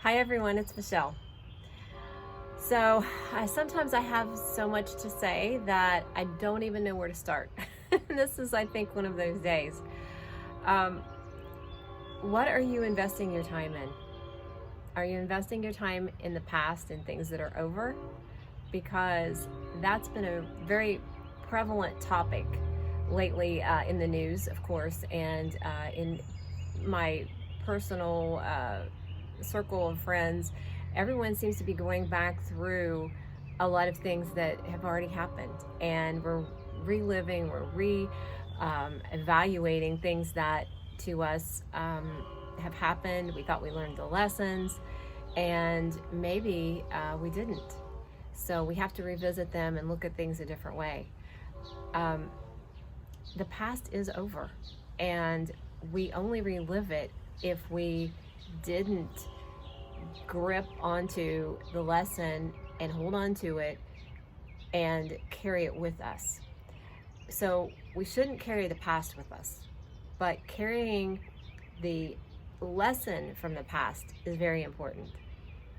Hi everyone, it's Michelle. So sometimes I have so much to say that I don't even know where to start. This is, I think, one of those days. Um, what are you investing your time in? Are you investing your time in the past in things that are over? Because that's been a very prevalent topic lately in the news, of course, and in my personal circle of friends. Everyone seems to be going back through a lot of things that have already happened, and we're reliving, we're evaluating things that to us have happened. We thought we learned the lessons, and maybe we didn't. So we have to revisit them and look at things a different way. Um, the past is over, and we only relive it if we didn't grip onto the lesson and hold on to it and carry it with us. So we shouldn't carry the past with us, but carrying the lesson from the past is very important.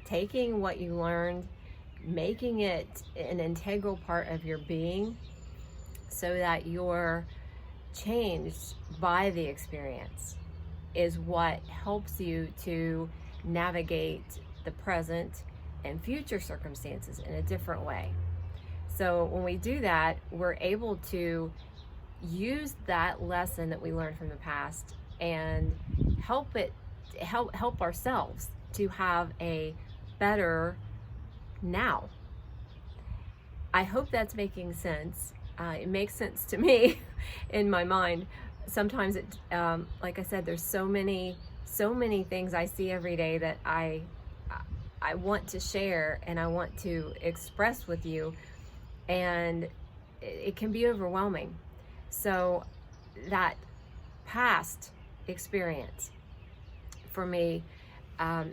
Taking what you learned, making it an integral part of your being so that you're changed by the experience is what helps you to navigate the present and future circumstances in a different way. So when we do that, we're able to use that lesson that we learned from the past and help ourselves to have a better now. I hope that's making sense. It makes sense to me in my mind. Sometimes it, like I said, there's so many things I see every day that I want to share and I want to express with you, and it can be overwhelming. So that past experience for me,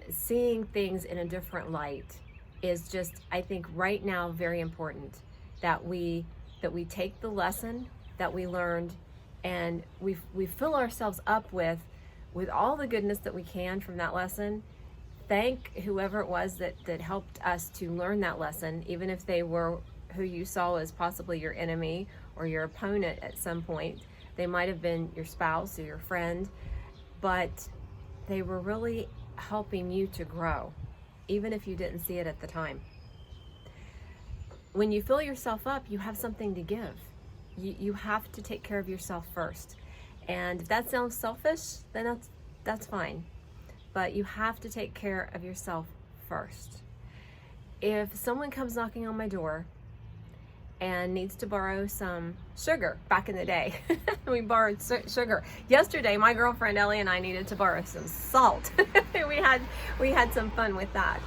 seeing things in a different light is just, I think right now, very important that we take the lesson that we learned and we fill ourselves up with all the goodness that we can from that lesson. Thank whoever it was that helped us to learn that lesson, even if they were who you saw as possibly your enemy or your opponent at some point. They might have been your spouse or your friend, but they were really helping you to grow, even if you didn't see it at the time. When you fill yourself up, you have something to give. You have to take care of yourself first. And if that sounds selfish, then that's fine. But you have to take care of yourself first. If someone comes knocking on my door and needs to borrow some sugar, back in the day, we borrowed sugar. Yesterday, my girlfriend Ellie and I needed to borrow some salt. we had some fun with that,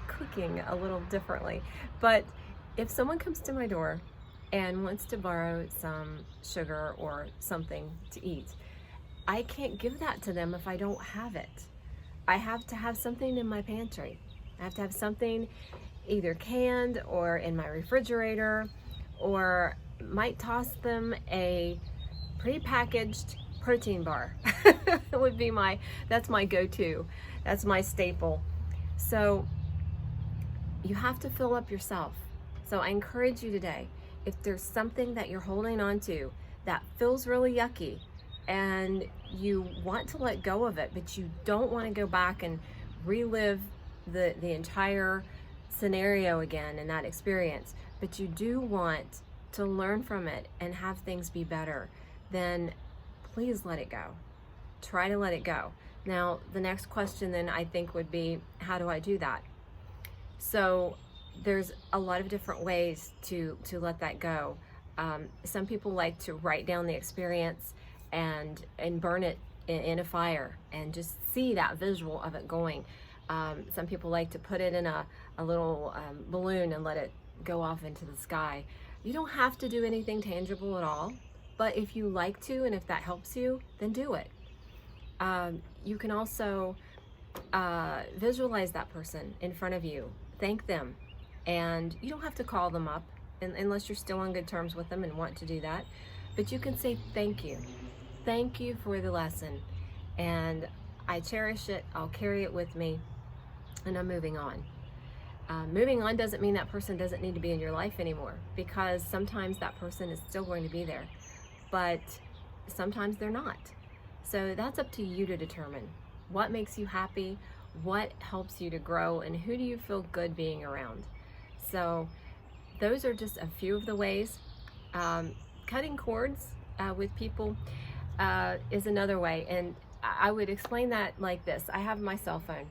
cooking a little differently. But if someone comes to my door and wants to borrow some sugar or something to eat, I can't give that to them if I don't have it. I have to have something in my pantry. I have to have something either canned or in my refrigerator, or might toss them a prepackaged protein bar. Would be that's my go-to. That's my staple. So you have to fill up yourself. So I encourage you today, if there's something that you're holding on to that feels really yucky and you want to let go of it, but you don't want to go back and relive the entire scenario again in that experience, but you do want to learn from it and have things be better, then please let it go. Try to let it go. Now, the next question then I think would be, how do I do that? So there's a lot of different ways to let that go. Some people like to write down the experience and burn it in a fire and just see that visual of it going. Some people like to put it in a little balloon and let it go off into the sky. You don't have to do anything tangible at all, but if you like to and if that helps you, then do it. You can also visualize that person in front of you, thank them, and you don't have to call them up unless you're still on good terms with them and want to do that, but you can say thank you. Thank you for the lesson, and I cherish it. I'll carry it with me, and I'm moving on. Moving on doesn't mean that person doesn't need to be in your life anymore, because sometimes that person is still going to be there, but sometimes they're not. So that's up to you to determine what makes you happy, what helps you to grow, and who do you feel good being around. So those are just a few of the ways. Cutting cords with people is another way, and I would explain that like this. I have my cell phone,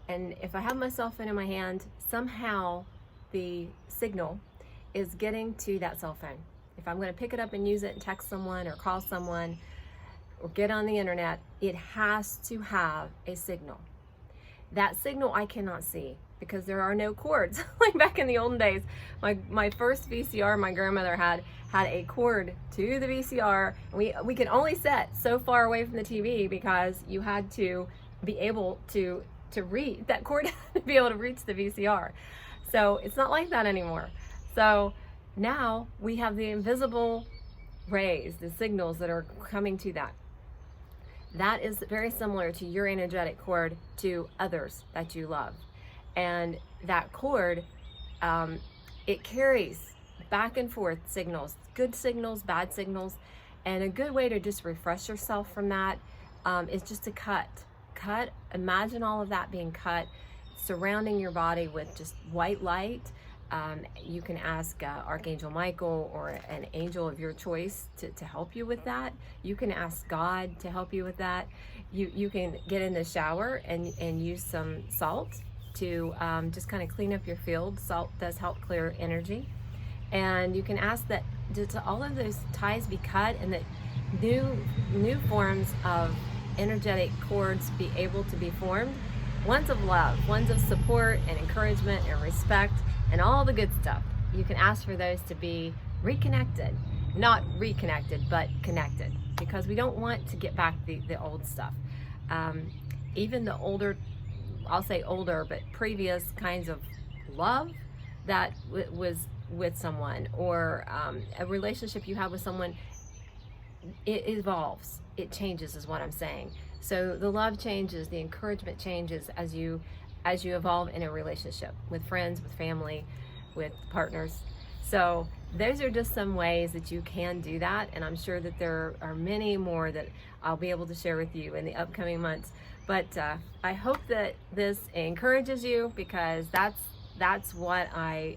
and if I have my cell phone in my hand, somehow the signal is getting to that cell phone. If I'm going to pick it up and use it and text someone or call someone or get on the internet, it has to have a signal. That signal I cannot see because there are no cords. Like back in the olden days, my first VCR my grandmother had a cord to the VCR. We could only set so far away from the TV because you had to be able to reach that cord to be able to reach the VCR. So it's not like that anymore. So now we have the invisible rays, the signals that are coming to that. That is very similar to your energetic cord to others that you love. And that cord, it carries back and forth signals, good signals, bad signals. And a good way to just refresh yourself from that is just to cut. Imagine all of that being cut, surrounding your body with just white light. You can ask Archangel Michael or an angel of your choice to help you with that. You can ask God to help you with that. You can get in the shower and use some salt to just kind of clean up your field. Salt does help clear energy. And you can ask that all of those ties be cut, and that new forms of energetic cords be able to be formed. Ones of love, ones of support and encouragement and respect and all the good stuff. You can ask for those to be reconnected. Not reconnected, but connected. Because we don't want to get back the old stuff. Even the older, I'll say older, but previous kinds of love that was with someone, or a relationship you have with someone, it evolves, it changes is what I'm saying. So the love changes, the encouragement changes as you evolve in a relationship with friends, with family, with partners. So those are just some ways that you can do that, and I'm sure that there are many more that I'll be able to share with you in the upcoming months. But I hope that this encourages you, because that's what I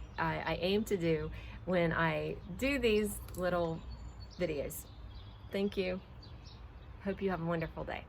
aim to do when I do these little videos. Thank you. Hope you have a wonderful day.